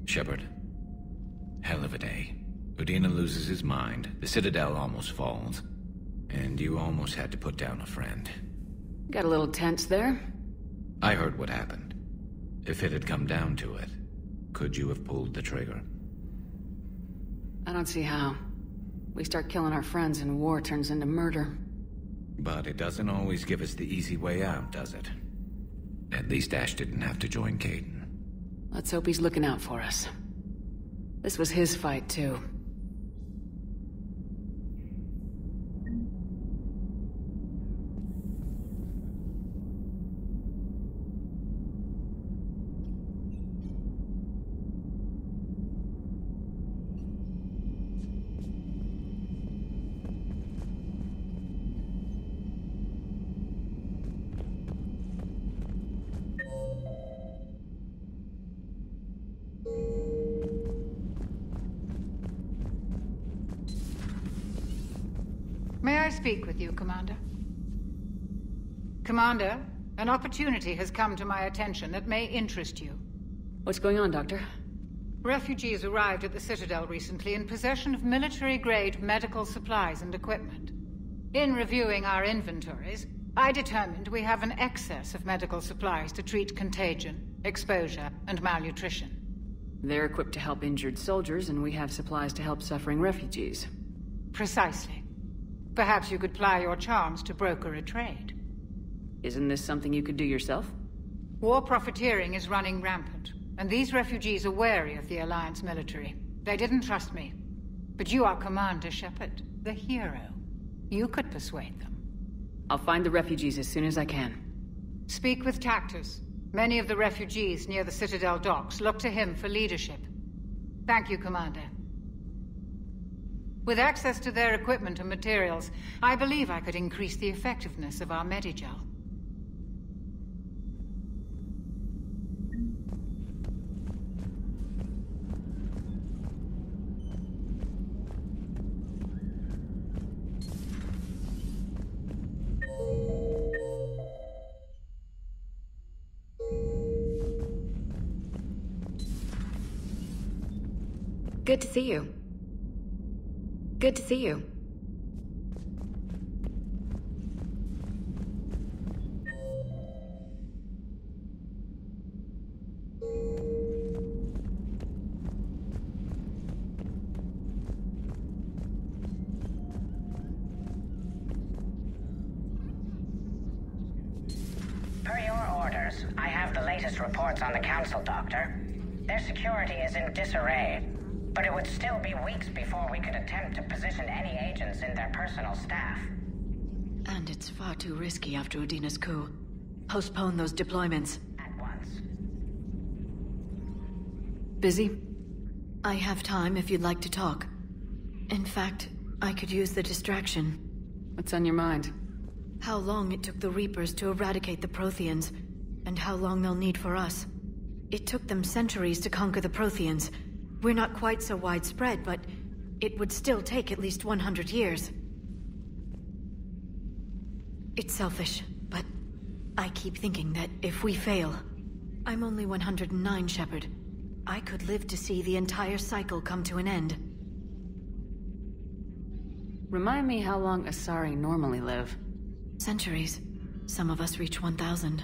Shepard. Hell of a day. Udina loses his mind, the Citadel almost falls, and you almost had to put down a friend. Got a little tense there? I heard what happened. If it had come down to it, could you have pulled the trigger? I don't see how. We start killing our friends and war turns into murder. But it doesn't always give us the easy way out, does it? At least Ash didn't have to join Caden. Let's hope he's looking out for us. This was his fight, too. May I speak with you, Commander? Commander, an opportunity has come to my attention that may interest you. What's going on, Doctor? Refugees arrived at the Citadel recently in possession of military-grade medical supplies and equipment. In reviewing our inventories, I determined we have an excess of medical supplies to treat contagion, exposure, and malnutrition. They're equipped to help injured soldiers, and we have supplies to help suffering refugees. Precisely. Perhaps you could ply your charms to broker a trade. Isn't this something you could do yourself? War profiteering is running rampant, and these refugees are wary of the Alliance military. They didn't trust me. But you are Commander Shepard, the hero. You could persuade them. I'll find the refugees as soon as I can. Speak with Tactus. Many of the refugees near the Citadel docks look to him for leadership. Thank you, Commander. With access to their equipment and materials, I believe I could increase the effectiveness of our Medigel. Good to see you. Good to see you. Per your orders, I have the latest reports on the Council, Doctor. Their security is in disarray, but it would still be weeks before we could attempt to position any agents in their personal staff. And it's far too risky after Udina's coup. Postpone those deployments. At once. Busy? I have time if you'd like to talk. In fact, I could use the distraction. What's on your mind? How long it took the Reapers to eradicate the Protheans, and how long they'll need for us. It took them centuries to conquer the Protheans. We're not quite so widespread, but it would still take at least 100 years. It's selfish, but I keep thinking that if we fail... I'm only 109, Shepard. I could live to see the entire cycle come to an end. Remind me how long Asari normally live. Centuries. Some of us reach 1,000.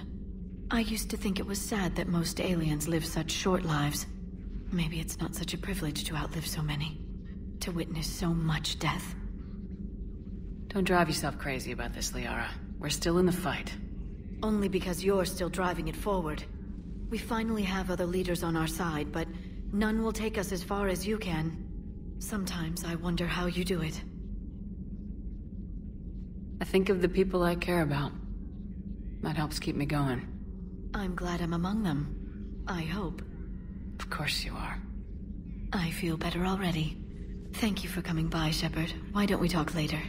I used to think it was sad that most aliens live such short lives. Maybe it's not such a privilege to outlive so many. To witness so much death. Don't drive yourself crazy about this, Liara. We're still in the fight. Only because you're still driving it forward. We finally have other leaders on our side, but none will take us as far as you can. Sometimes I wonder how you do it. I think of the people I care about. That helps keep me going. I'm glad I'm among them. I hope. Of course you are. I feel better already. Thank you for coming by, Shepard. Why don't we talk later?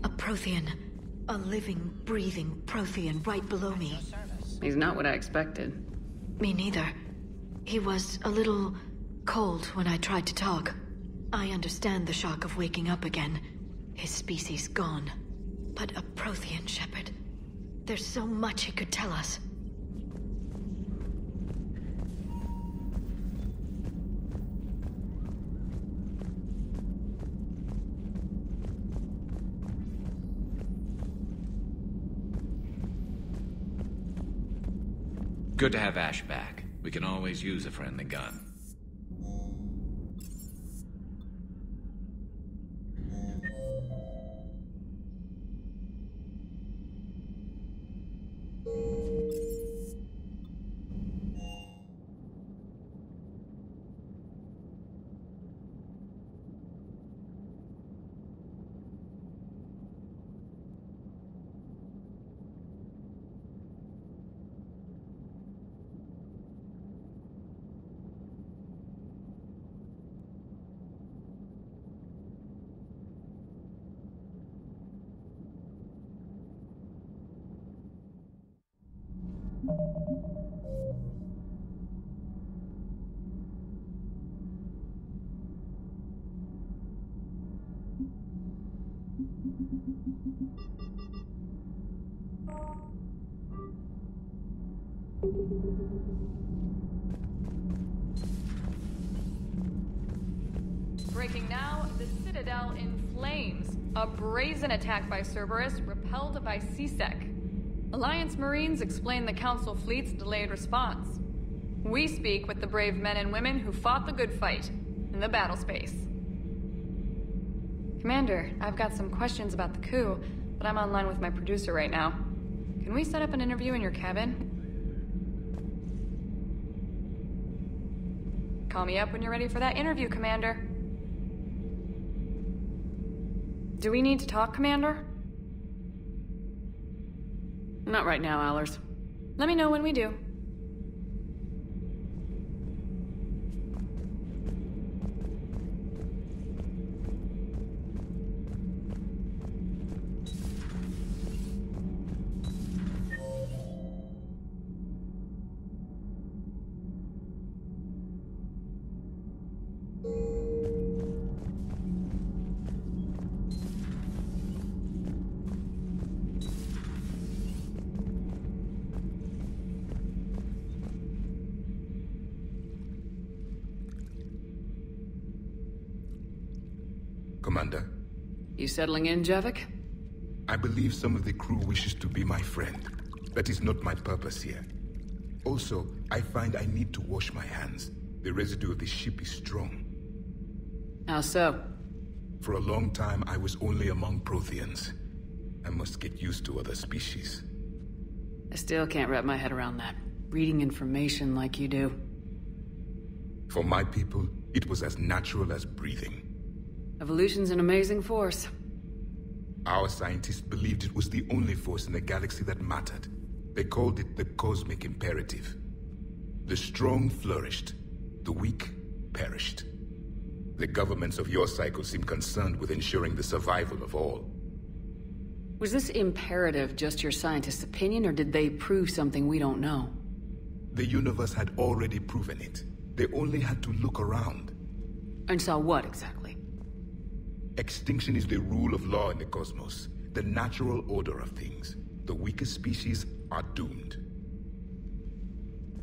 A Prothean. A living, breathing Prothean right below me. He's not what I expected. Me neither. He was a little cold when I tried to talk. I understand the shock of waking up again. His species gone. But a Prothean, Shepard. There's so much he could tell us. Good to have Ash back. We can always use a friendly gun. Breaking now, the Citadel in flames. A brazen attack by Cerberus, repelled by C-Sec. Alliance Marines explain the Council fleet's delayed response. We speak with the brave men and women who fought the good fight in the battle space. Commander, I've got some questions about the coup, but I'm online with my producer right now. Can we set up an interview in your cabin? Call me up when you're ready for that interview, Commander. Do we need to talk, Commander? Not right now, Allers. Let me know when we do. Commander. You settling in, Javik? I believe some of the crew wishes to be my friend. That is not my purpose here. Also, I find I need to wash my hands. The residue of the ship is strong. How so? For a long time, I was only among Protheans. I must get used to other species. I still can't wrap my head around that. Reading information like you do. For my people, it was as natural as breathing. Evolution's an amazing force. Our scientists believed it was the only force in the galaxy that mattered. They called it the cosmic imperative. The strong flourished, the weak perished. The governments of your cycle seem concerned with ensuring the survival of all. Was this imperative just your scientists' opinion, or did they prove something we don't know? The universe had already proven it. They only had to look around. And saw what, exactly? Extinction is the rule of law in the cosmos, the natural order of things. The weakest species are doomed.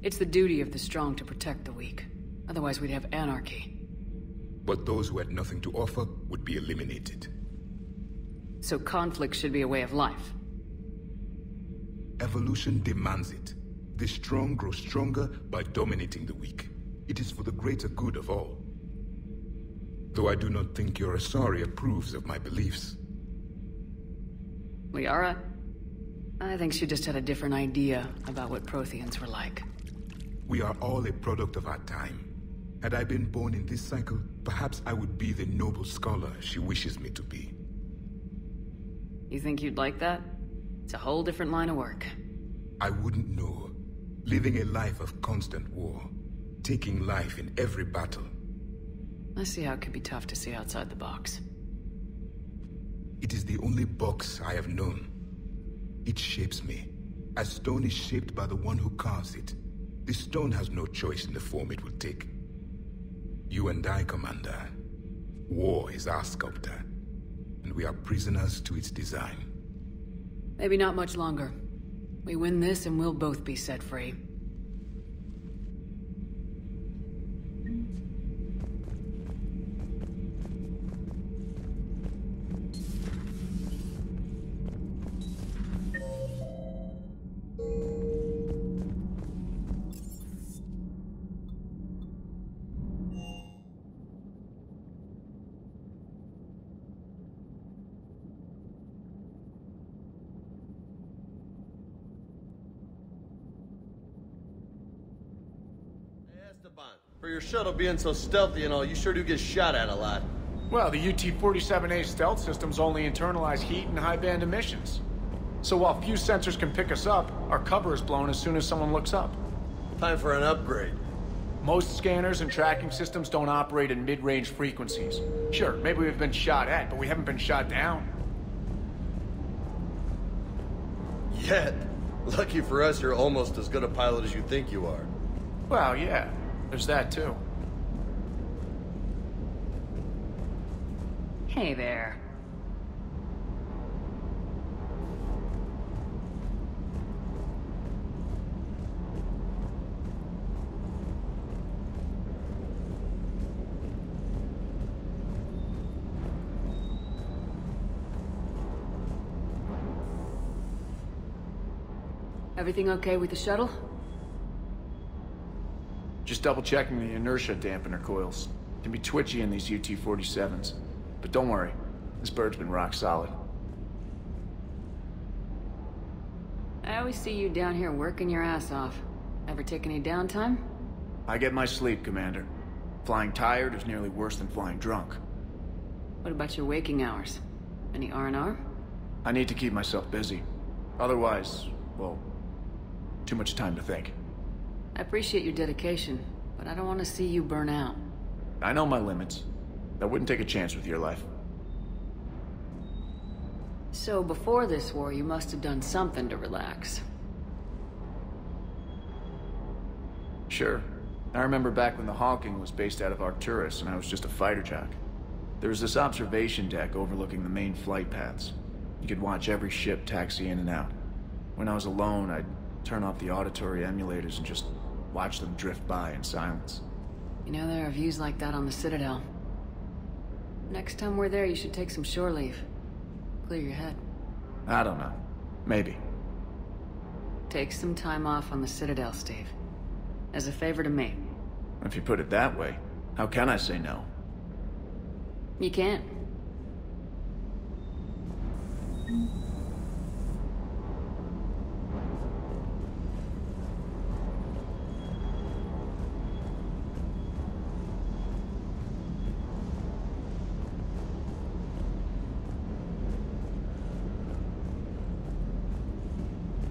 It's the duty of the strong to protect the weak. Otherwise we'd have anarchy. But those who had nothing to offer would be eliminated. So conflict should be a way of life. Evolution demands it. The strong grow stronger by dominating the weak. It is for the greater good of all. Though I do not think your Asari approves of my beliefs. Liara? I think she just had a different idea about what Protheans were like. We are all a product of our time. Had I been born in this cycle, perhaps I would be the noble scholar she wishes me to be. You think you'd like that? It's a whole different line of work. I wouldn't know. Living a life of constant war. Taking life in every battle. I see how it could be tough to see outside the box. It is the only only box I have known. It shapes me, as stone is shaped by the one who carves it. The stone has no choice in the form it will take. You and I, Commander. War is our sculptor, and we are prisoners to its design. Maybe not much longer. We win this and we'll both be set free. For your shuttle being so stealthy and all, you sure do get shot at a lot. Well, the UT-47A stealth systems only internalize heat and high-band emissions. So while few sensors can pick us up, our cover is blown as soon as someone looks up. Time for an upgrade. Most scanners and tracking systems don't operate in mid-range frequencies. Sure, maybe we've been shot at, but we haven't been shot down. Yet. Lucky for us, you're almost as good a pilot as you think you are. Well, yeah. There's that, too. Hey there. Everything okay with the shuttle? Just double-checking the inertia dampener coils. Can be twitchy in these UT-47s. But don't worry, this bird's been rock solid. I always see you down here working your ass off. Ever take any downtime? I get my sleep, Commander. Flying tired is nearly worse than flying drunk. What about your waking hours? Any R&R? I need to keep myself busy. Otherwise, well, too much time to think. I appreciate your dedication, but I don't want to see you burn out. I know my limits. I wouldn't take a chance with your life. So before this war, you must have done something to relax. Sure. I remember back when the Hawking was based out of Arcturus and I was just a fighter jock. There was this observation deck overlooking the main flight paths. You could watch every ship taxi in and out. When I was alone, I'd turn off the auditory emulators and just watch them drift by in silence. You know, there are views like that on the Citadel. Next time we're there, you should take some shore leave. Clear your head. I don't know. Maybe. Take some time off on the Citadel, Steve. As a favor to me. If you put it that way, how can I say no? You can't.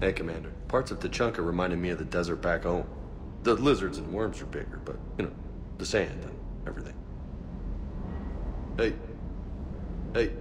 Hey, Commander. Parts of Tachanka reminded me of the desert back home. The lizards and worms are bigger, but, you know, the sand and everything. Hey. Hey.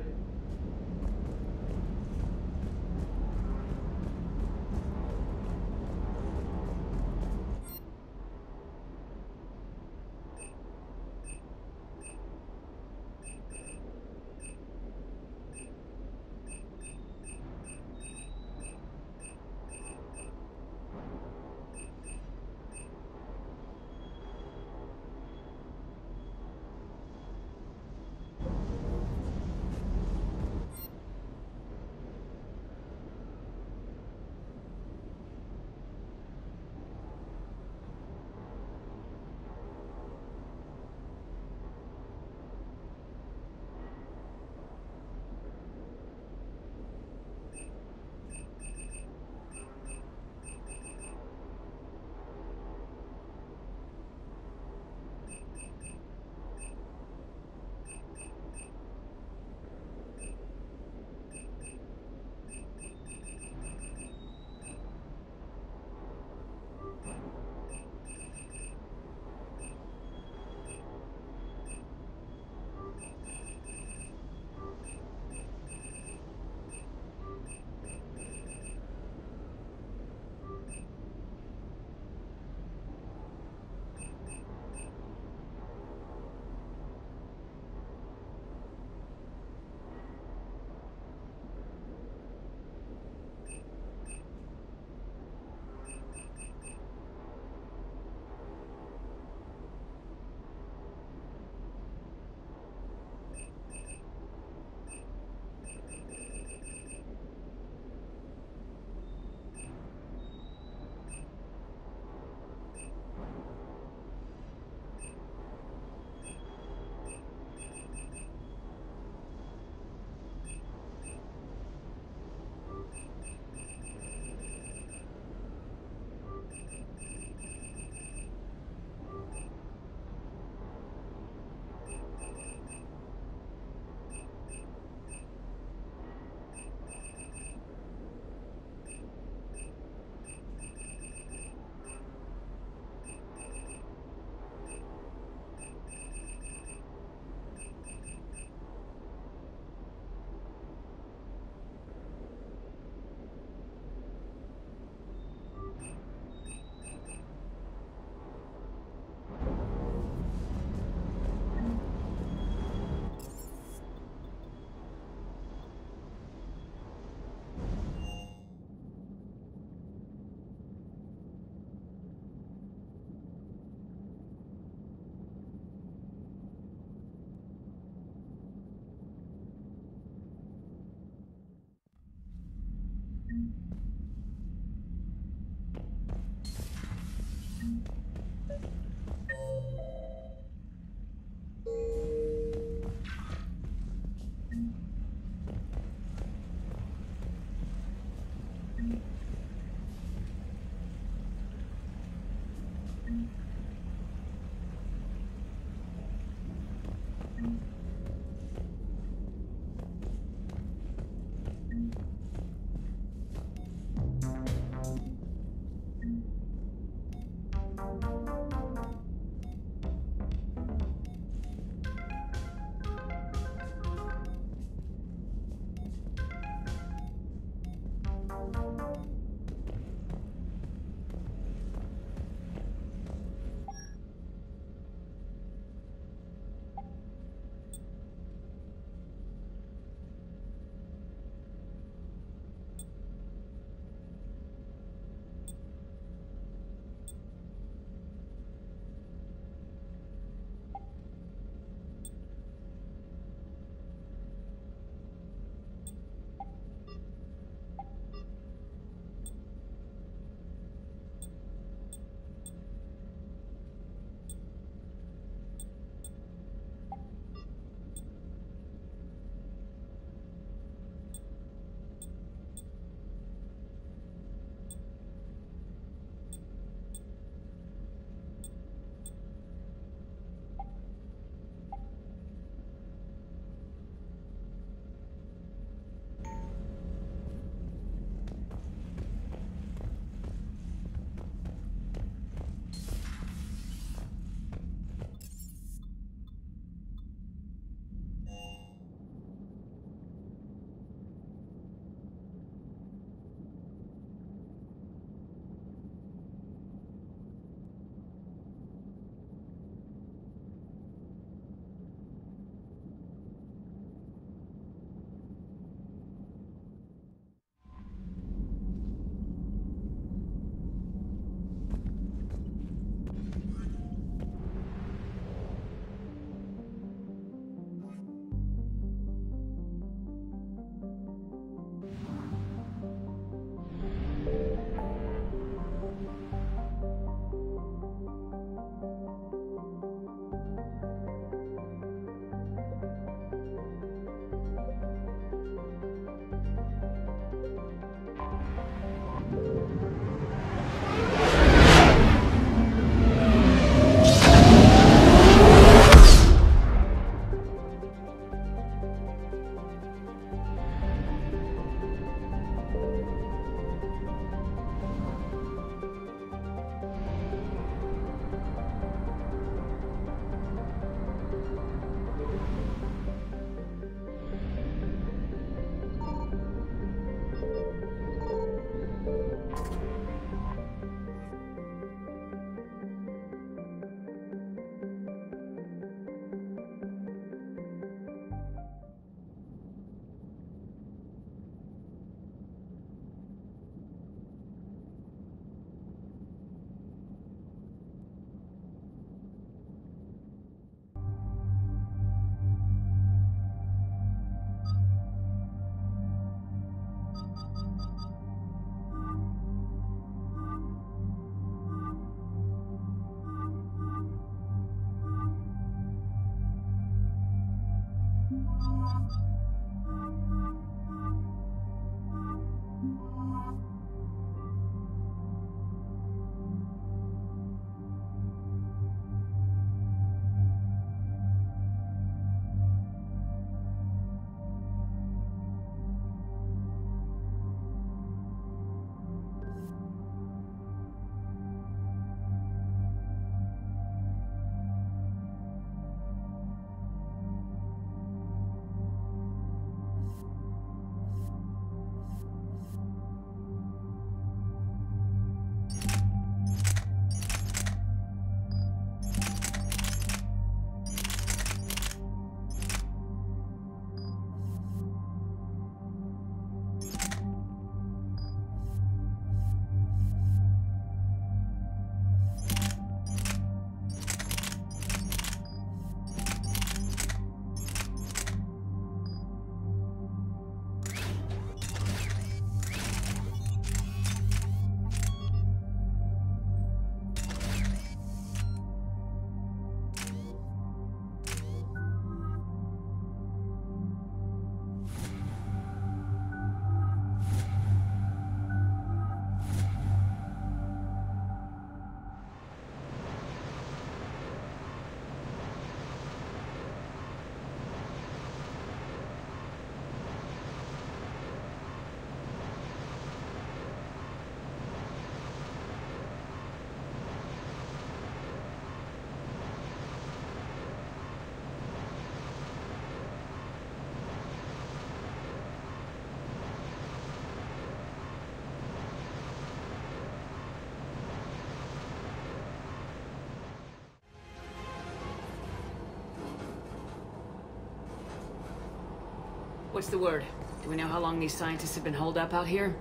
What's the word? Do we know how long these scientists have been holed up out here?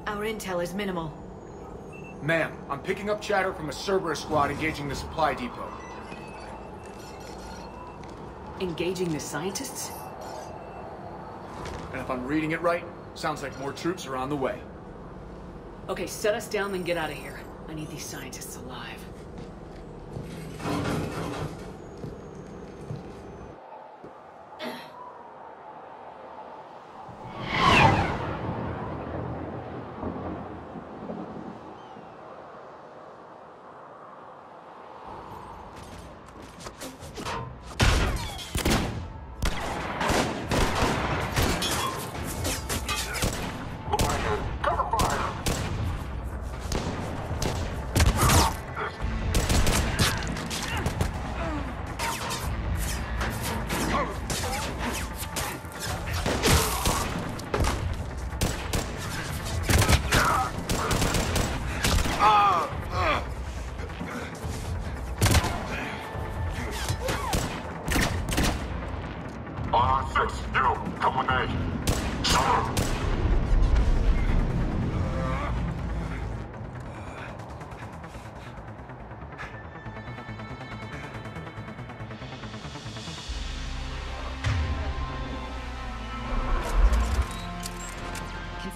Our intel is minimal. Ma'am, I'm picking up chatter from a Cerberus squad engaging the supply depot. Engaging the scientists? And if I'm reading it right, sounds like more troops are on the way. Okay, set us down, then get out of here. I need these scientists alive.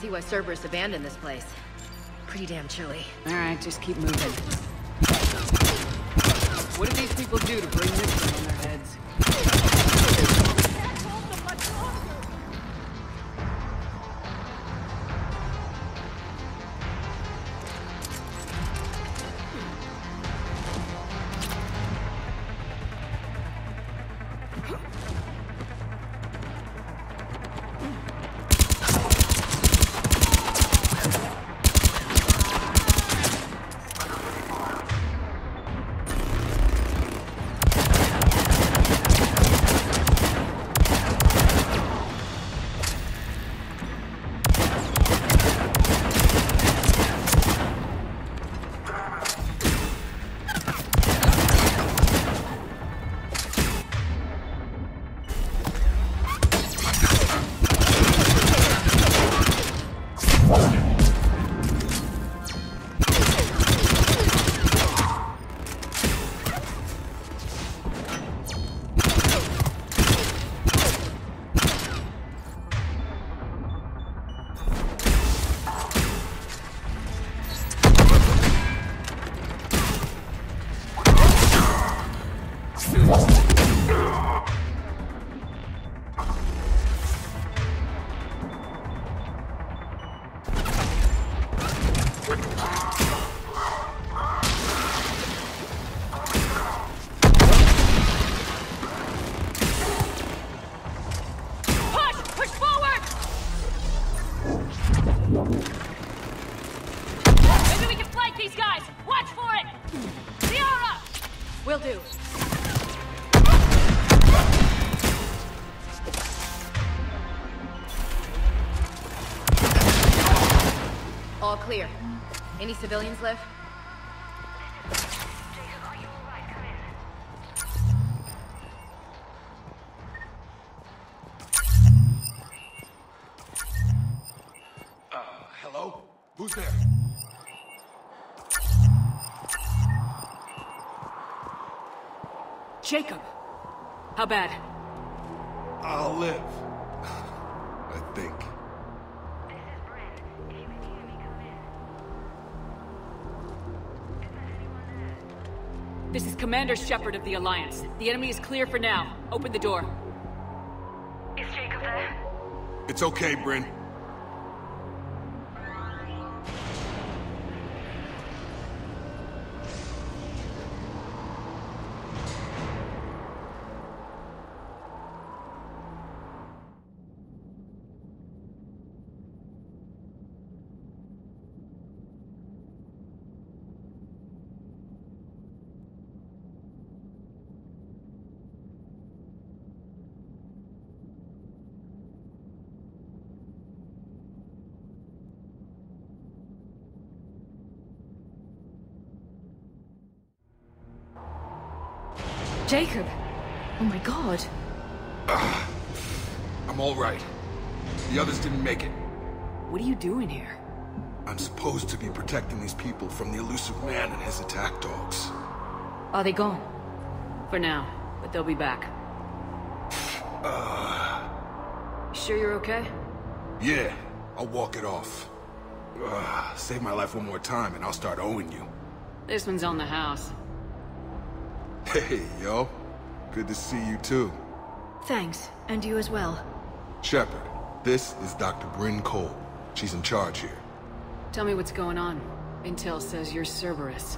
See why Cerberus abandoned this place. Pretty damn chilly. Alright, just keep moving. What did these people do to bring this thing on their heads? Will do. All clear. Any civilians live? Hello? Who's there? Jacob! How bad? I'll live. I think. This is Bryn. If you can hear me, come in. Is there anyone there? This is Commander Shepard of the Alliance. The enemy is clear for now. Open the door. Is Jacob there? It's okay, Bryn. Jacob! Oh my god. I'm I'm all right. The others didn't make it. What are you doing here? I'm supposed to be protecting these people from the elusive man and his attack dogs. Are they gone? For now, but they'll be back. You sure you're okay? Yeah, I'll walk it off. Save my life one more time and I'll start owing you. This one's on the house. Hey, yo. Good to see you too. Thanks, and you as well. Shepard, this is Dr. Bryn Cole. She's in charge here. Tell me what's going on. Intel says you're Cerberus.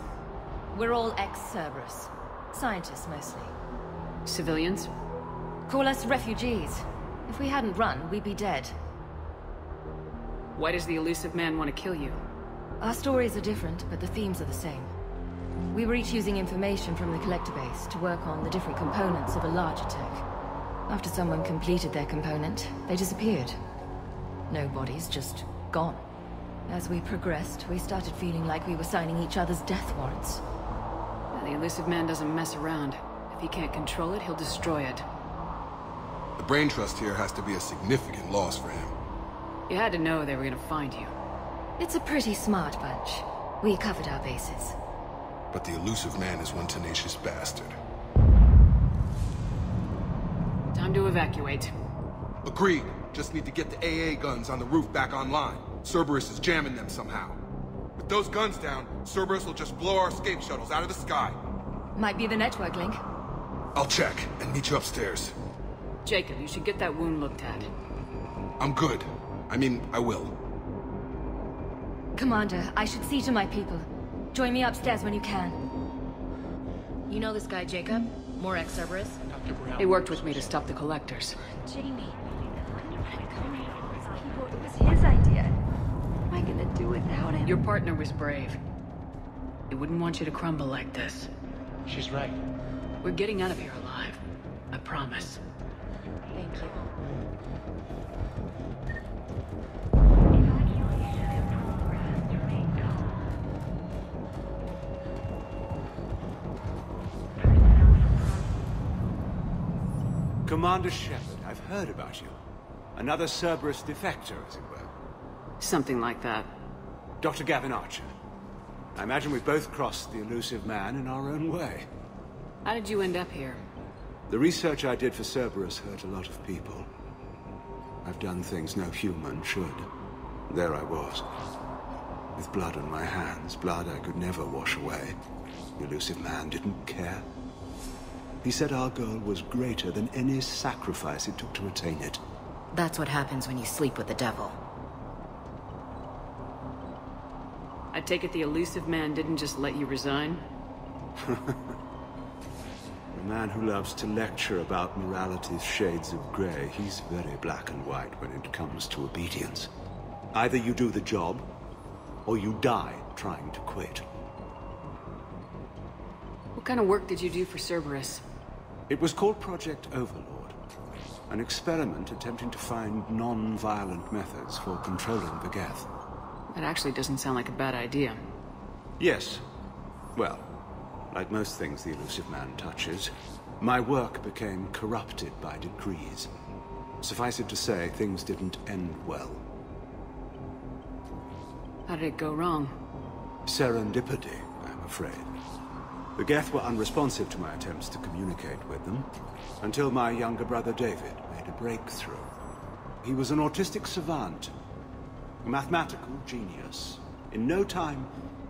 We're all ex-Cerberus. Scientists, mostly. Civilians? Call us refugees. If we hadn't run, we'd be dead. Why does the elusive man want to kill you? Our stories are different, but the themes are the same. We were each using information from the collector base to work on the different components of a larger tech. After someone completed their component, they disappeared. No bodies, just gone. As we progressed, we started feeling like we were signing each other's death warrants. The elusive man doesn't mess around. If he can't control it, he'll destroy it. The brain trust here has to be a significant loss for him. You had to know they were gonna find you. It's a pretty smart bunch. We covered our bases. But the elusive man is one tenacious bastard. Time to evacuate. Agreed. Just need to get the AA guns on the roof back online. Cerberus is jamming them somehow. With those guns down, Cerberus will just blow our escape shuttles out of the sky. Might be the network link. I'll check and meet you upstairs. Jacob, you should get that wound looked at. I'm good. I mean, I will. Commander, I should see to my people. Join me upstairs when you can. You know this guy, Jacob? More ex-Cerberus? He worked with me to stop the collectors. Jamie, it was his idea. What am I gonna do without him? Your partner was brave. He wouldn't want you to crumble like this. She's right. We're getting out of here alive. I promise. Thank you. Commander Shepard, I've heard about you. Another Cerberus defector, as it were. Something like that. Dr. Gavin Archer. I imagine we've both crossed the elusive man in our own way. How did you end up here? The research I did for Cerberus hurt a lot of people. I've done things no human should. There I was. With blood on my hands, blood I could never wash away. The elusive man didn't care. He said our goal was greater than any sacrifice it took to attain it. That's what happens when you sleep with the devil. I take it the elusive man didn't just let you resign? A man who loves to lecture about morality's shades of grey, he's very black and white when it comes to obedience. Either you do the job, or you die trying to quit. What kind of work did you do for Cerberus? It was called Project Overlord. An experiment attempting to find non-violent methods for controlling the Geth. That actually doesn't sound like a bad idea. Yes. Well, like most things the elusive man touches, my work became corrupted by degrees. Suffice it to say, things didn't end well. How did it go wrong? Serendipity, I'm afraid. The Geth were unresponsive to my attempts to communicate with them, until my younger brother David made a breakthrough. He was an autistic savant, a mathematical genius. In no time,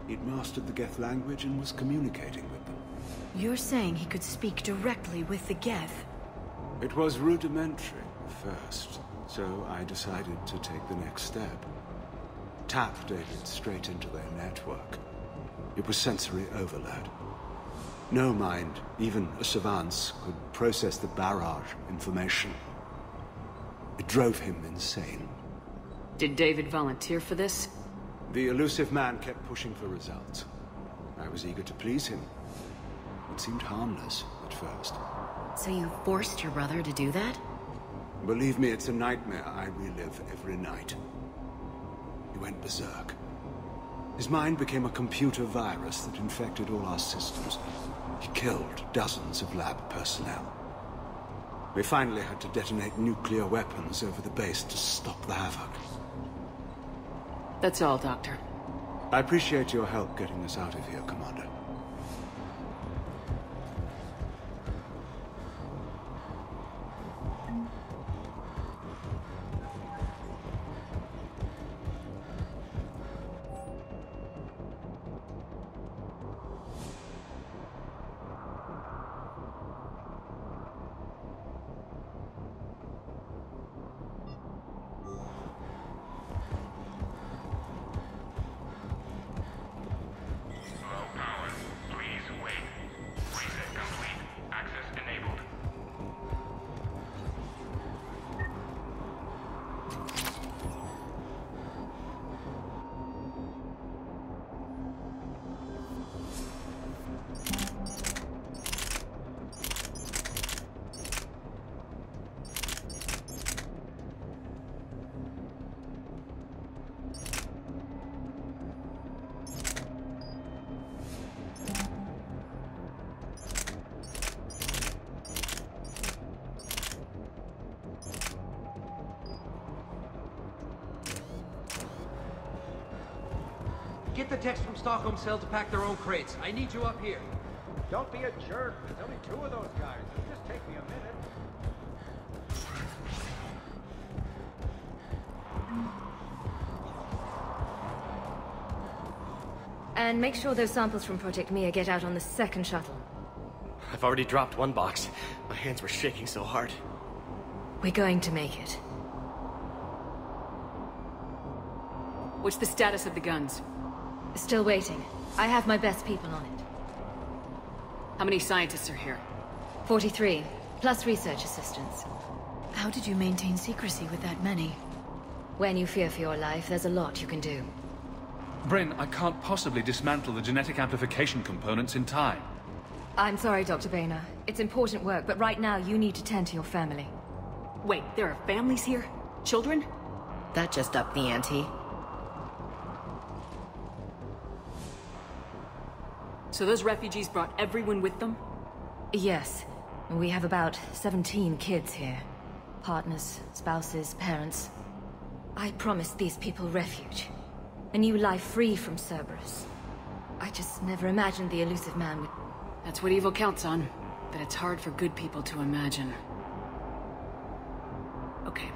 he'd mastered the Geth language and was communicating with them. You're saying he could speak directly with the Geth? It was rudimentary at first, so I decided to take the next step. Tap David straight into their network. It was sensory overload. No mind, even a savant's, could process the barrage of information. It drove him insane. Did David volunteer for this? The elusive man kept pushing for results. I was eager to please him. It seemed harmless at first. So you forced your brother to do that? Believe me, it's a nightmare I relive every night. He went berserk. His mind became a computer virus that infected all our systems. He killed dozens of lab personnel. We finally had to detonate nuclear weapons over the base to stop the havoc. That's all, Doctor. I appreciate your help getting us out of here, Commander. Get the techs from Stockholm Cell to pack their own crates. I need you up here. Don't be a jerk. There's only 2 of those guys. It'll just take me a minute. And make sure those samples from Project Mia get out on the second shuttle. I've already dropped 1 box. My hands were shaking so hard. We're going to make it. What's the status of the guns? Still waiting. I have my best people on it. How many scientists are here? 43, plus research assistants. How did you maintain secrecy with that many? When you fear for your life, there's a lot you can do. Bryn, I can't possibly dismantle the genetic amplification components in time. I'm sorry, Dr. Boehner. It's important work, but right now you need to tend to your family. Wait, there are families here? Children? That just upped the ante. So those refugees brought everyone with them? Yes. We have about 17 kids here. Partners, spouses, parents. I promised these people refuge. A new life free from Cerberus. I just never imagined the elusive man would... That's what evil counts on. That it's hard for good people to imagine. Okay.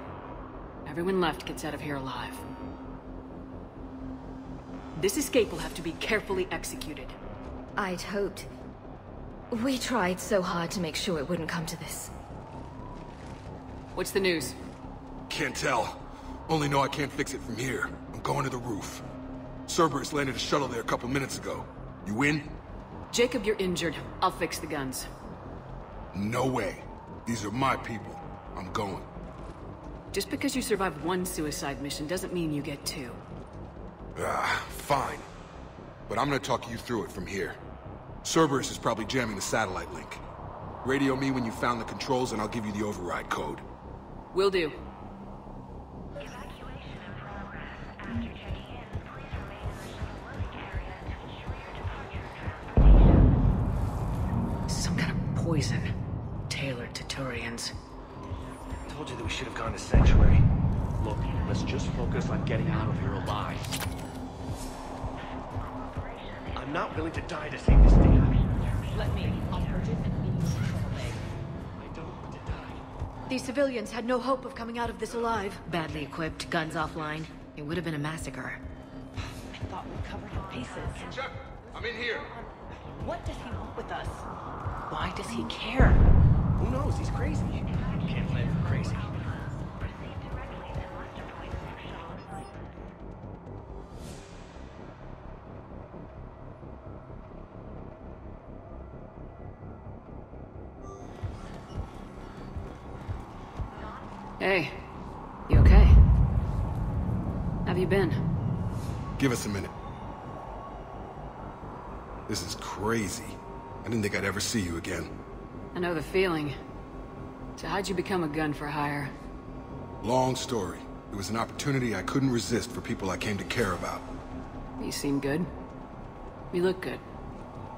Everyone left gets out of here alive. This escape will have to be carefully executed. I'd hoped. We tried so hard to make sure it wouldn't come to this. What's the news? Can't tell. Only know I can't fix it from here. I'm going to the roof. Cerberus landed a shuttle there a couple minutes ago. You in? Jacob, you're injured. I'll fix the guns. No way. These are my people. I'm going. Just because you survived 1 suicide mission doesn't mean you get 2. Fine. But I'm gonna talk you through it from here. Cerberus is probably jamming the satellite link. Radio me when you found the controls and I'll give you the override code. Will do. Evacuation in progress. After checking in, please remain in the shuttle loading area to ensure your departure transportation. Some kind of poison. Tailored to Turians. Told you that we should have gone to Sanctuary. Look, let's just focus on getting out of here alive. I'm not willing to die to save this data. Let me. I'll purge it and leave you in trouble, babe. I don't want to die. These civilians had no hope of coming out of this alive. Badly equipped, guns offline. It would have been a massacre. I thought we covered our bases. Chuck, I'm in here. What does he want with us? Why does he care? Who knows? He's crazy. Can't plan for crazy. Proceed directly to muster point 6 shuttle flight. Hey, you okay? Have you been? Give us a minute. This is crazy. I didn't think I'd ever see you again. I know the feeling. So how'd you become a gun for hire? Long story. It was an opportunity I couldn't resist for people I came to care about. You seem good. You look good.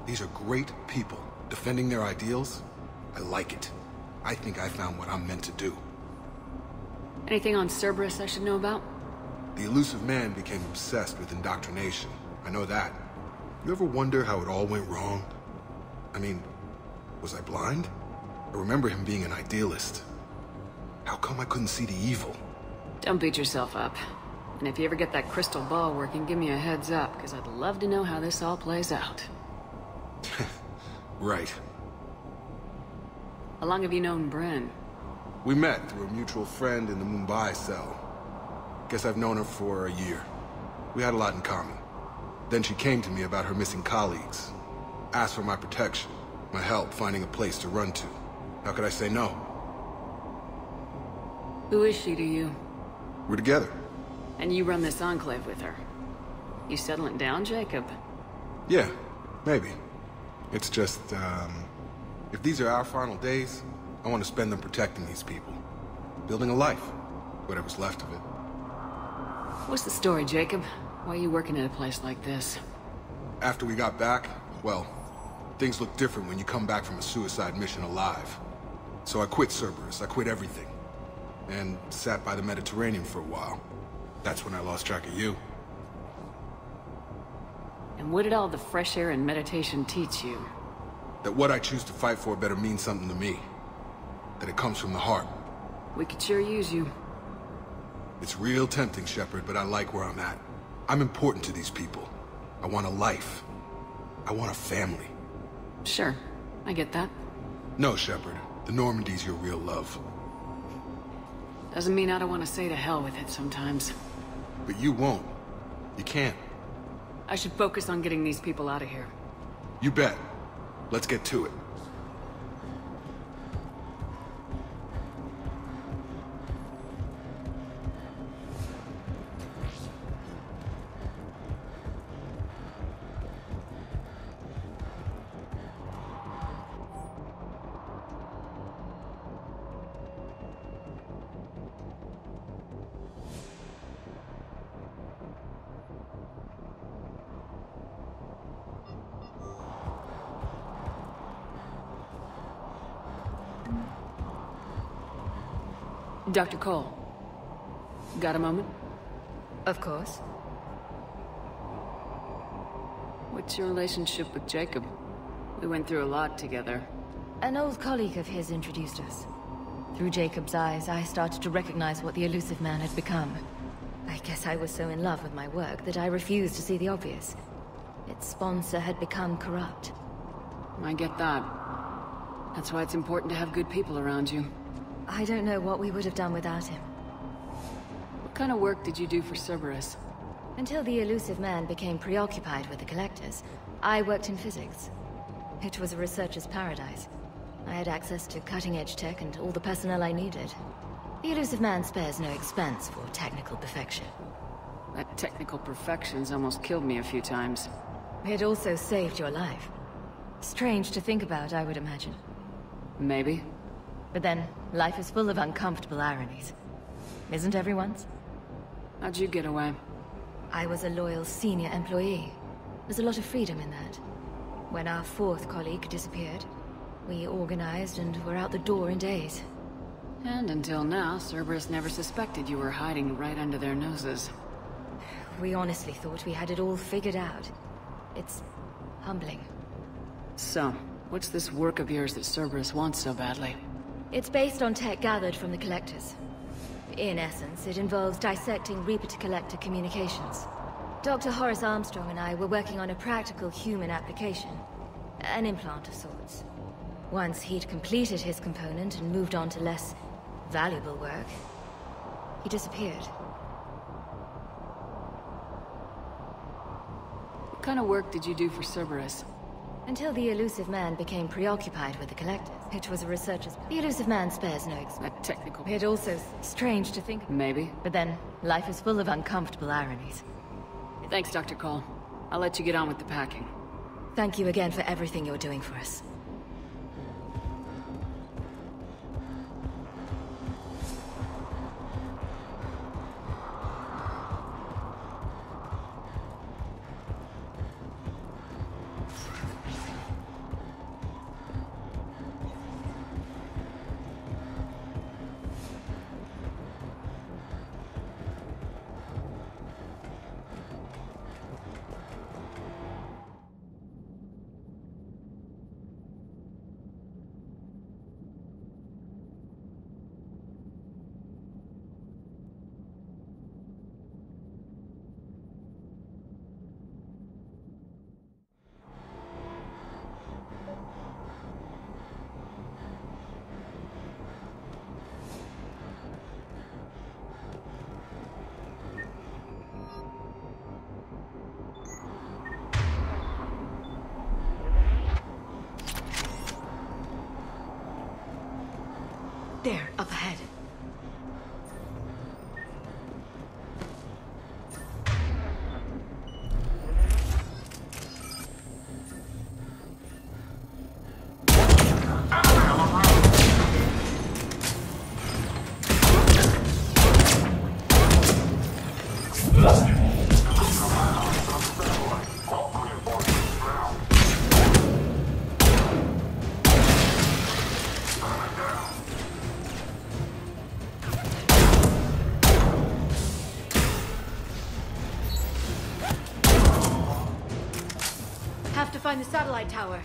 These are great people, defending their ideals. I like it. I think I found what I'm meant to do. Anything on Cerberus I should know about? The elusive man became obsessed with indoctrination. I know that. You ever wonder how it all went wrong? I mean, was I blind? I remember him being an idealist. How come I couldn't see the evil? Don't beat yourself up. And if you ever get that crystal ball working, give me a heads up, because I'd love to know how this all plays out. Right. How long have you known Bryn? We met through a mutual friend in the Mumbai cell. Guess I've known her for a year. We had a lot in common. Then she came to me about her missing colleagues. Asked for my protection, my help finding a place to run to. How could I say no? Who is she to you? We're together. And you run this enclave with her. You settling down, Jacob? Yeah, maybe. It's just, if these are our final days, I want to spend them protecting these people. Building a life. Whatever's left of it. What's the story, Jacob? Why are you working at a place like this? After we got back, well, things look different when you come back from a suicide mission alive. So I quit Cerberus, I quit everything. And sat by the Mediterranean for a while. That's when I lost track of you. And what did all the fresh air and meditation teach you? That what I choose to fight for better mean something to me. That it comes from the heart. We could sure use you. It's real tempting, Shepard, but I like where I'm at. I'm important to these people. I want a life. I want a family. Sure, I get that. No, Shepard. The Normandy's your real love. Doesn't mean I don't want to say to hell with it sometimes. But you won't. You can't. I should focus on getting these people out of here. You bet. Let's get to it. Dr. Cole. Got a moment? Of course. What's your relationship with Jacob? We went through a lot together. An old colleague of his introduced us. Through Jacob's eyes, I started to recognize what the elusive man had become. I guess I was so in love with my work that I refused to see the obvious. Its sponsor had become corrupt. I get that. That's why it's important to have good people around you. I don't know what we would have done without him. What kind of work did you do for Cerberus? Until the elusive man became preoccupied with the Collectors, I worked in physics. It was a researcher's paradise. I had access to cutting-edge tech and all the personnel I needed. The elusive man spares no expense for technical perfection. That technical perfection's almost killed me a few times. It also saved your life. Strange to think about, I would imagine. Maybe. But then, life is full of uncomfortable ironies. Isn't everyone's? How'd you get away? I was a loyal senior employee. There's a lot of freedom in that. When our fourth colleague disappeared, we organized and were out the door in days. And until now, Cerberus never suspected you were hiding right under their noses. We honestly thought we had it all figured out. It's humbling. So, what's this work of yours that Cerberus wants so badly? It's based on tech gathered from the Collectors. In essence, it involves dissecting Reaper-to-Collector communications. Dr. Horace Armstrong and I were working on a practical human application. An implant of sorts. Once he'd completed his component and moved on to less valuable work, he disappeared. What kind of work did you do for Cerberus? Until the elusive man became preoccupied with the Collectors. It was a researcher's... The elusive man spares no expense. Technical... It also strange to think... Maybe. But then, life is full of uncomfortable ironies. Thanks, Dr. Cole. I'll let you get on with the packing. Thank you again for everything you're doing for us. There, up ahead. Have to find the satellite tower.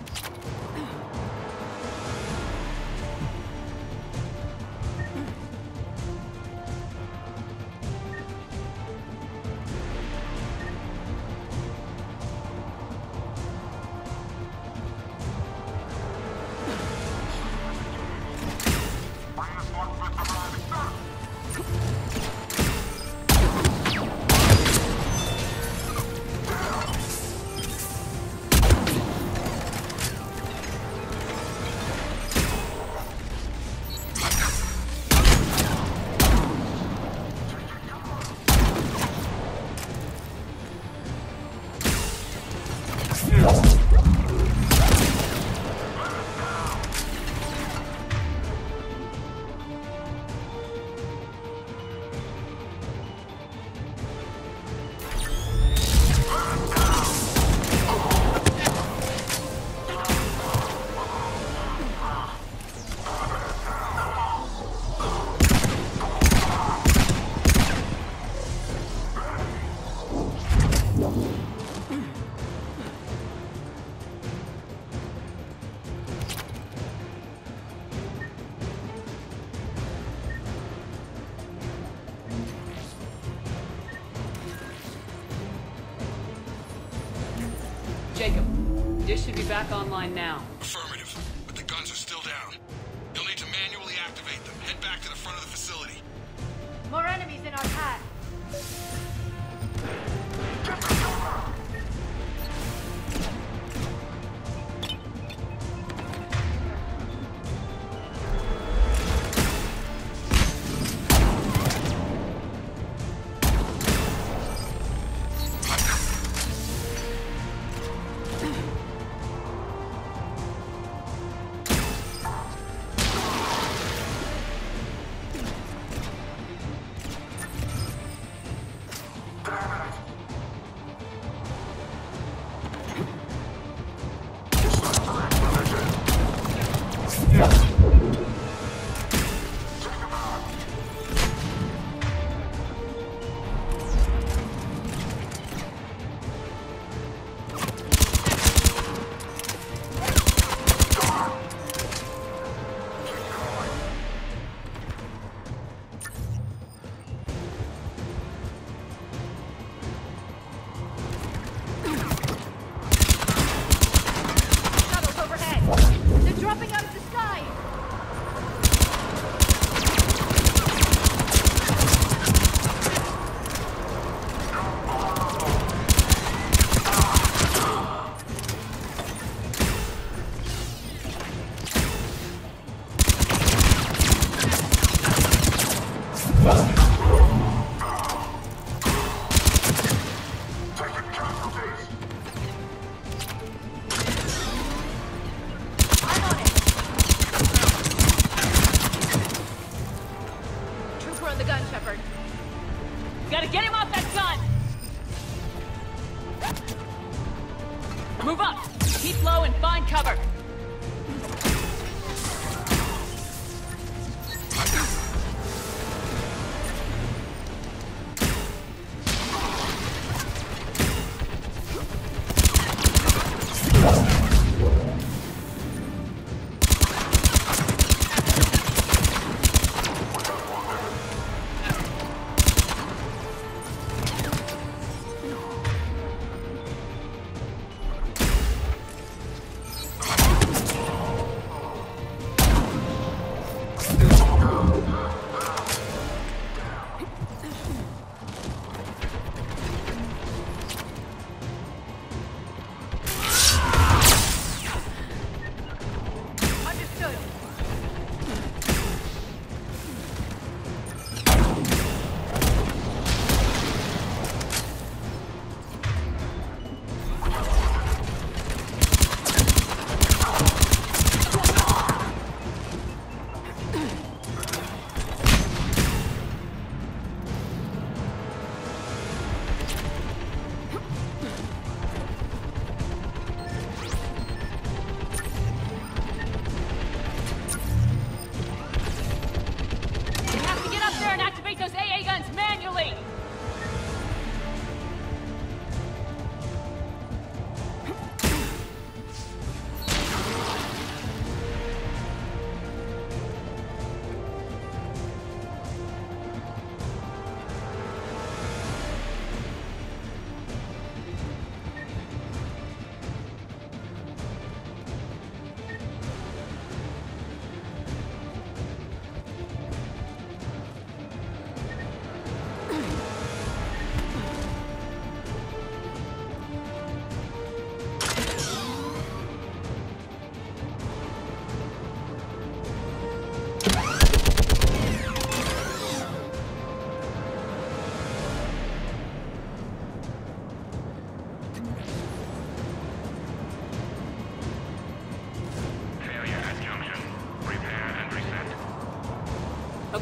Jacob, dish should be back online now. Affirmative, but the guns are still down. You'll need to manually activate them. Head back to the front of the facility. More enemies in our path. Move up! Keep low and find cover!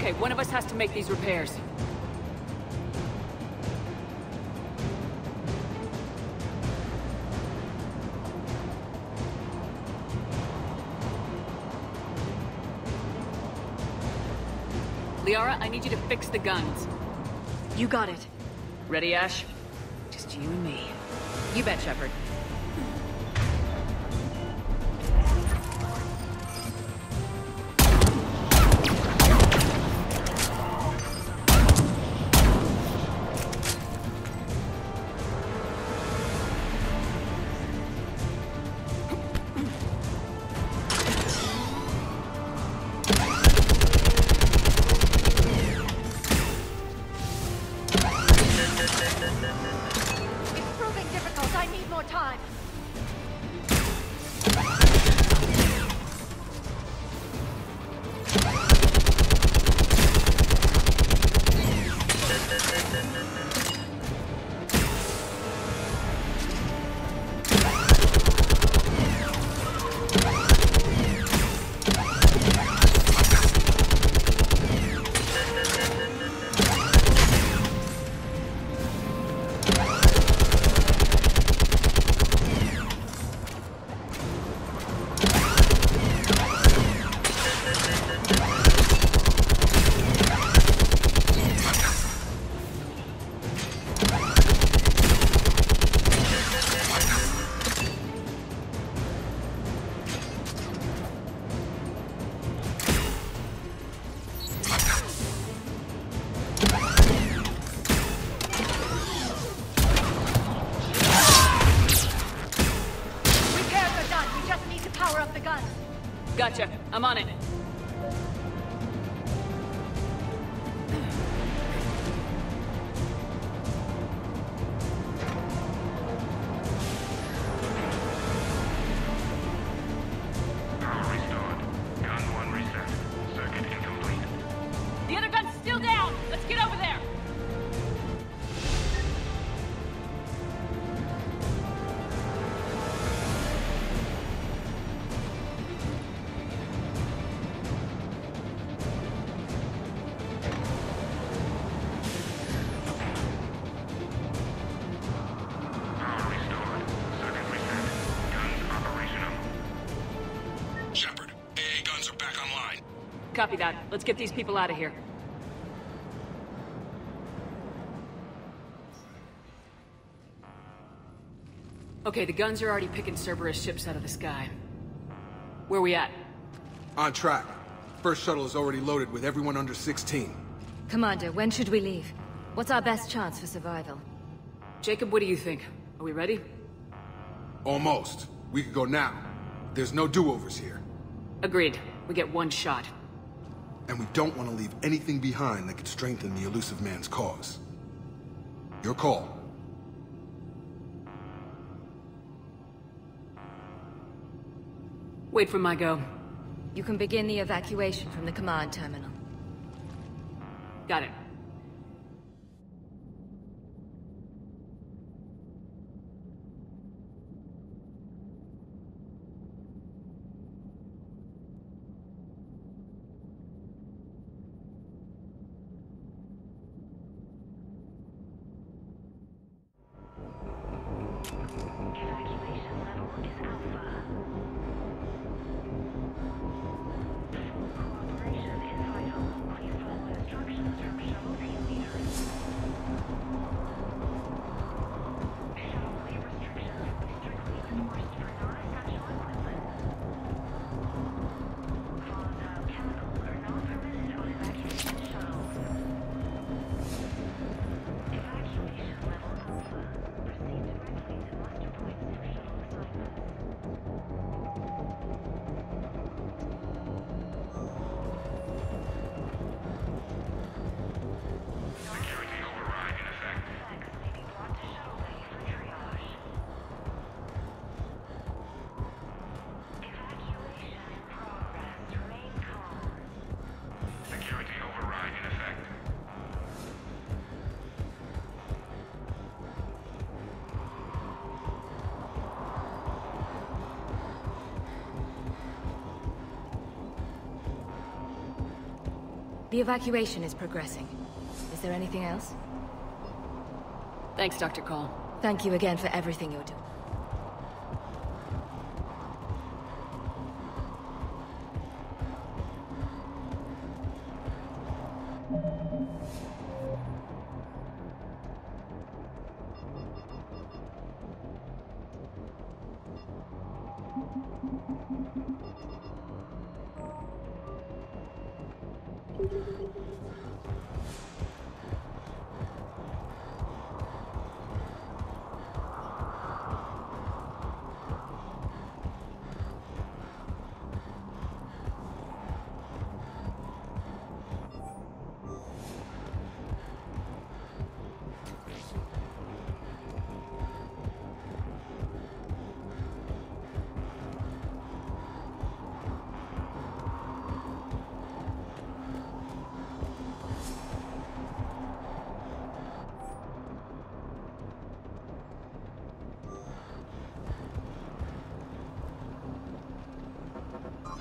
Okay, one of us has to make these repairs. Liara, I need you to fix the guns. You got it. Ready, Ash? Just you and me. You bet, Shepard. Gotcha. I'm on it. Restored. Gun 1 reset. Circuit incomplete. The other gun's still down! Let's get over there! Copy that. Let's get these people out of here. Okay, the guns are already picking Cerberus ships out of the sky. Where we at? On track. First shuttle is already loaded with everyone under 16. Commander, when should we leave? What's our best chance for survival? Jacob, what do you think? Are we ready? Almost. We could go now. There's no do-overs here. Agreed. We get one shot. And we don't want to leave anything behind that could strengthen the elusive man's cause. Your call. Wait for my go. You can begin the evacuation from the command terminal. Got it. Evacuation level is Alpha. Cooperation is vital. Please follow instructions from Shepard. The evacuation is progressing. Is there anything else? Thanks, Dr. Cole. Thank you again for everything you're doing.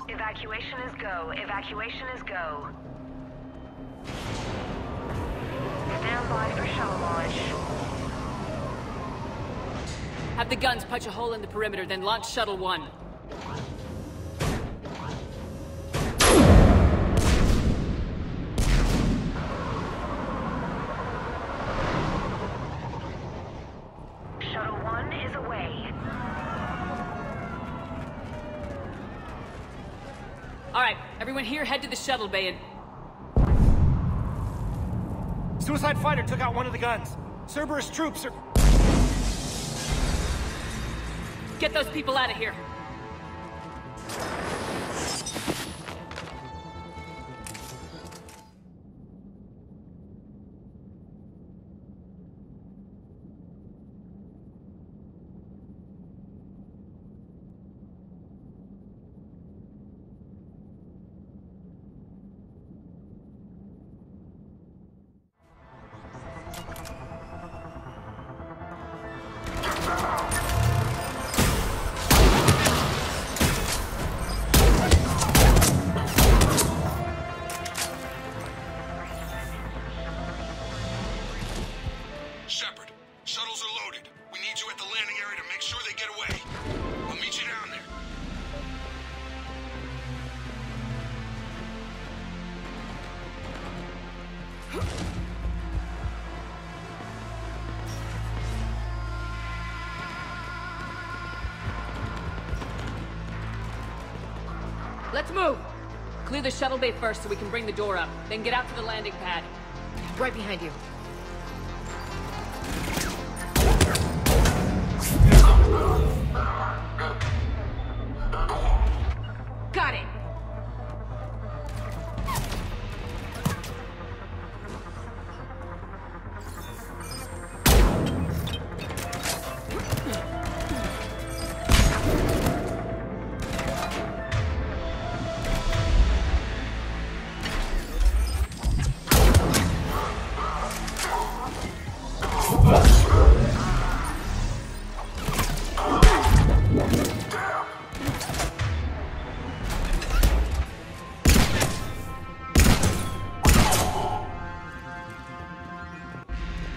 Evacuation is go. Evacuation is go. Stand by for shuttle launch. Have the guns punch a hole in the perimeter, then launch Shuttle 1. Shuttle 1 is away. Alright, everyone here head to the shuttle bay and... Suicide fighter took out one of the guns. Cerberus troops are... Get those people out of here. Shepard, shuttles are loaded. We need you at the landing area to make sure they get away. I'll meet you down there. Let's move! Clear the shuttle bay first so we can bring the door up, then get out to the landing pad. Right behind you. Got it!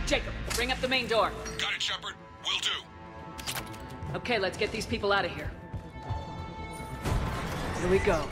Jacob, bring up the main door. Got it, Shepard. Will do. Okay, let's get these people out of here. Here we go.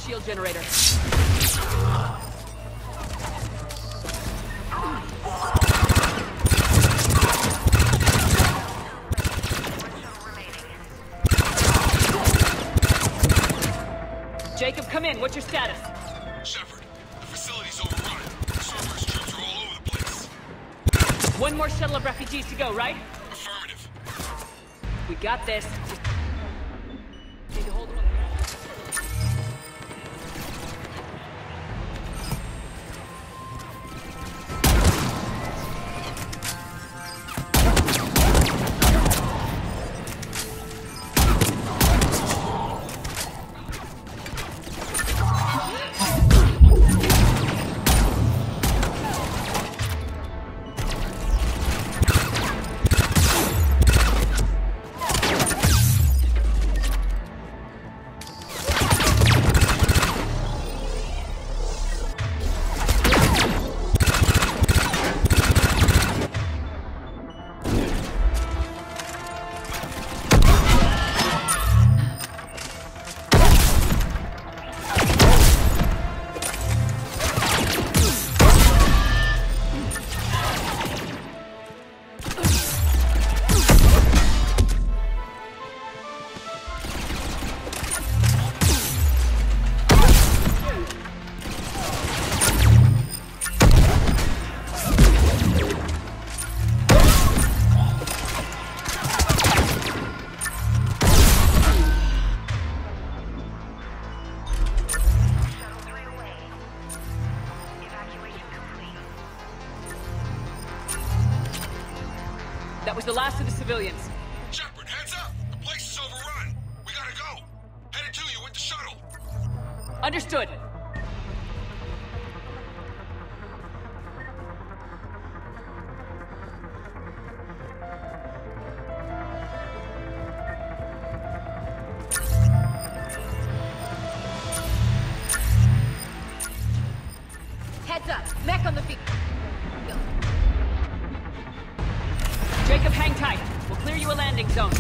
shield generator. Jacob, come in. What's your status? Shepard, the facility's overrun. Cerberus troops are all over the place. One more shuttle of refugees to go, right? Affirmative. We got this. Need to hold on. That was the last of the civilians. Shepard, heads up! The place is overrun. We gotta go. Headed to you with the shuttle. Understood. Heads up. Mech on the feet. Jacob, hang tight. We'll clear you a landing zone.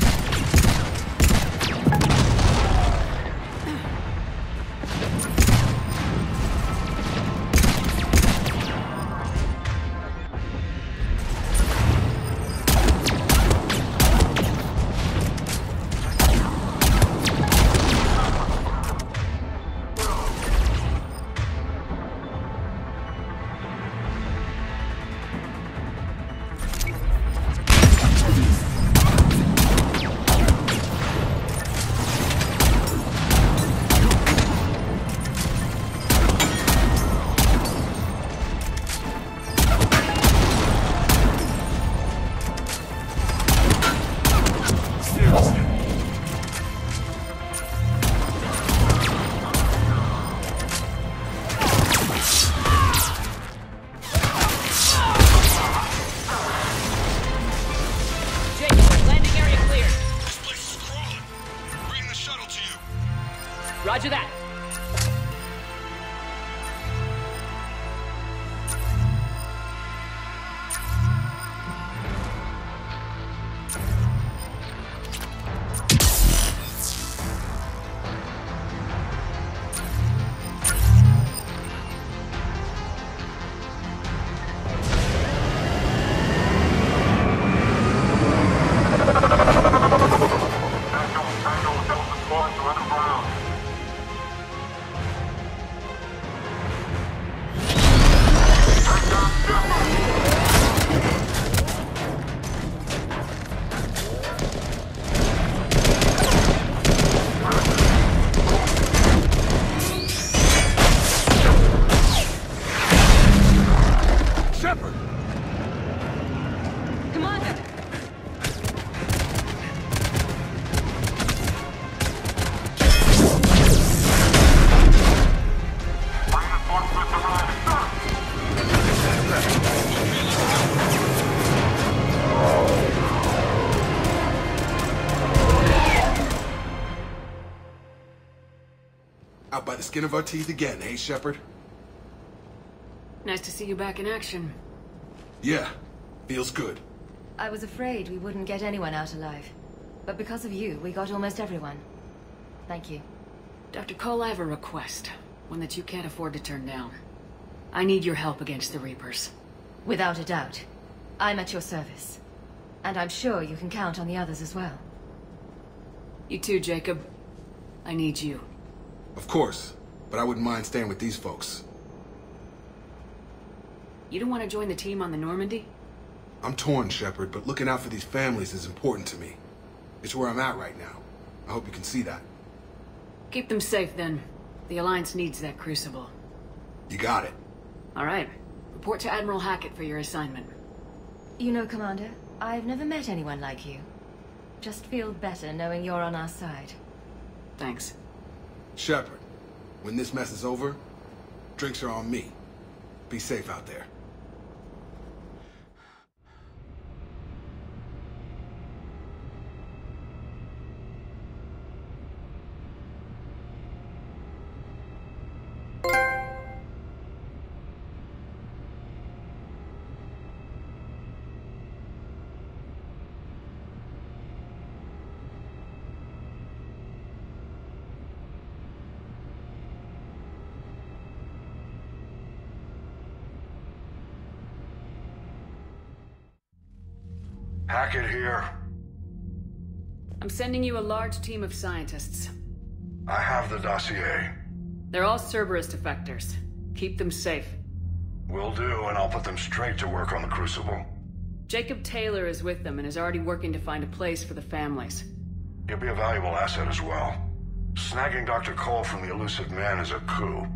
Roger that. Out by the skin of our teeth again, eh, Shepard? Nice to see you back in action. Yeah, feels good. I was afraid we wouldn't get anyone out alive. But because of you, we got almost everyone. Thank you. Dr. Cole, I have a request. One that you can't afford to turn down. I need your help against the Reapers. Without a doubt. I'm at your service. And I'm sure you can count on the others as well. You too, Jacob. I need you. Of course, but I wouldn't mind staying with these folks. You don't want to join the team on the Normandy? I'm torn, Shepard, but looking out for these families is important to me. It's where I'm at right now. I hope you can see that. Keep them safe, then. The Alliance needs that crucible. You got it. All right. Report to Admiral Hackett for your assignment. You know, Commander, I've never met anyone like you. Just feel better knowing you're on our side. Thanks. Shepard, when this mess is over, drinks are on me. Be safe out there. Hackett here. I'm sending you a large team of scientists. I have the dossier. They're all Cerberus defectors. Keep them safe. Will do, and I'll put them straight to work on the Crucible. Jacob Taylor is with them and is already working to find a place for the families. He'll be a valuable asset as well. Snagging Dr. Cole from the Elusive Man is a coup.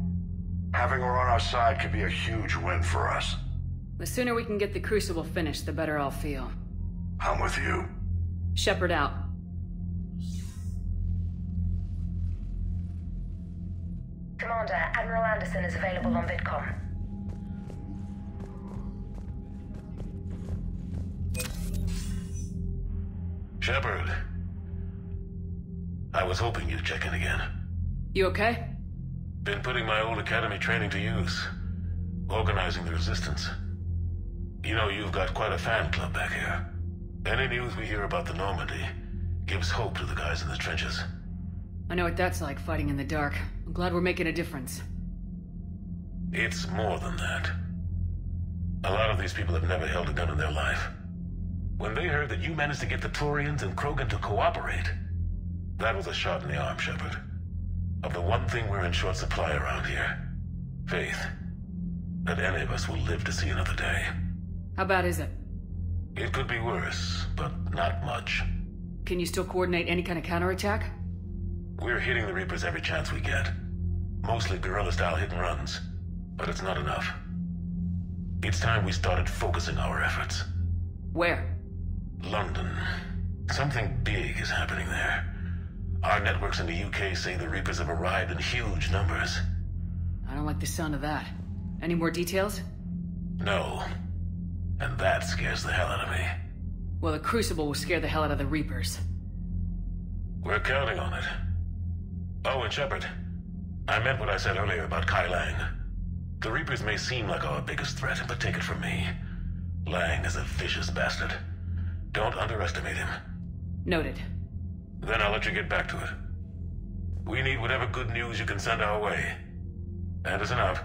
Having her on our side could be a huge win for us. The sooner we can get the Crucible finished, the better I'll feel. I'm with you. Shepard out. Commander, Admiral Anderson is available on VidCom. Shepard. I was hoping you'd check in again. You okay? Been putting my old academy training to use. Organizing the resistance. You know, you've got quite a fan club back here. Any news we hear about the Normandy gives hope to the guys in the trenches. I know what that's like, fighting in the dark. I'm glad we're making a difference. It's more than that. A lot of these people have never held a gun in their life. When they heard that you managed to get the Turians and Krogan to cooperate, that was a shot in the arm, Shepard. Of the one thing we're in short supply around here. Faith. That any of us will live to see another day. How bad is it? It could be worse, but not much. Can you still coordinate any kind of counterattack? We're hitting the Reapers every chance we get. Mostly guerrilla-style hit-and-runs. But it's not enough. It's time we started focusing our efforts. Where? London. Something big is happening there. Our networks in the UK say the Reapers have arrived in huge numbers. I don't like the sound of that. Any more details? No. And that scares the hell out of me. Well, the Crucible will scare the hell out of the Reapers. We're counting on it. Oh, and Shepard, I meant what I said earlier about Kai Lang. The Reapers may seem like our biggest threat, but take it from me. Lang is a vicious bastard. Don't underestimate him. Noted. Then I'll let you get back to it. We need whatever good news you can send our way. Anderson out.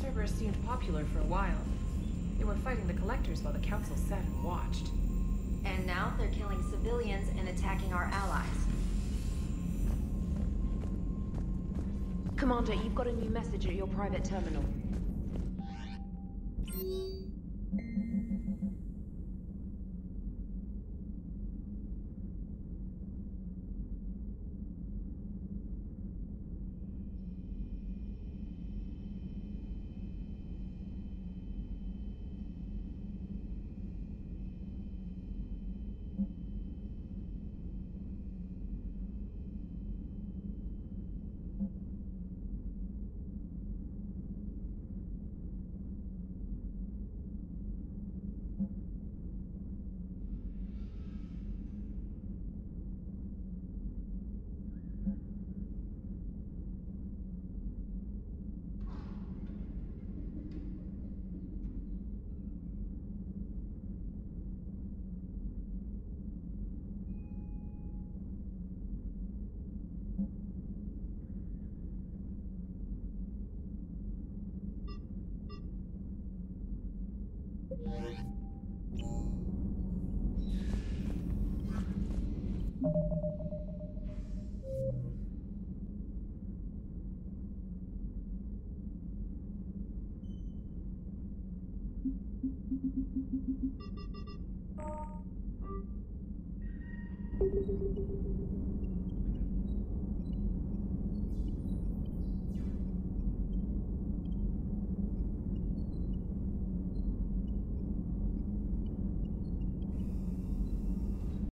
Cerberus seemed popular for a while. They were fighting the Collectors while the Council sat and watched. And now they're killing civilians and attacking our allies. Commander, you've got a new message at your private terminal.